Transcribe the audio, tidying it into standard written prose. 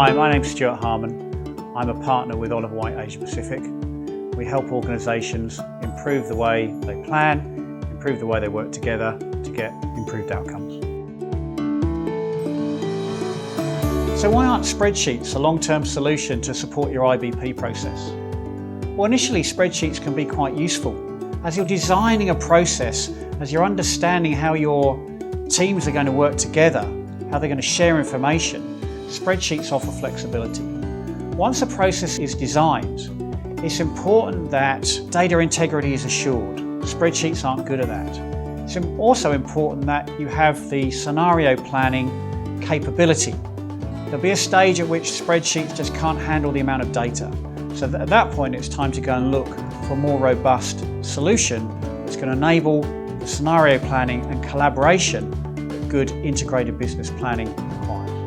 Hi, my name's Stuart Harmon. I'm a partner with Oliver White Asia Pacific. We help organisations improve the way they plan, improve the way they work together to get improved outcomes. So why aren't spreadsheets a long-term solution to support your IBP process? Well, initially spreadsheets can be quite useful. As you're designing a process, as you're understanding how your teams are going to work together, how they're going to share information, spreadsheets offer flexibility. Once a process is designed, it's important that data integrity is assured. Spreadsheets aren't good at that. It's also important that you have the scenario planning capability. There'll be a stage at which spreadsheets just can't handle the amount of data. So at that point, it's time to go and look for a more robust solution that's going to enable the scenario planning and collaboration that good integrated business planning requires.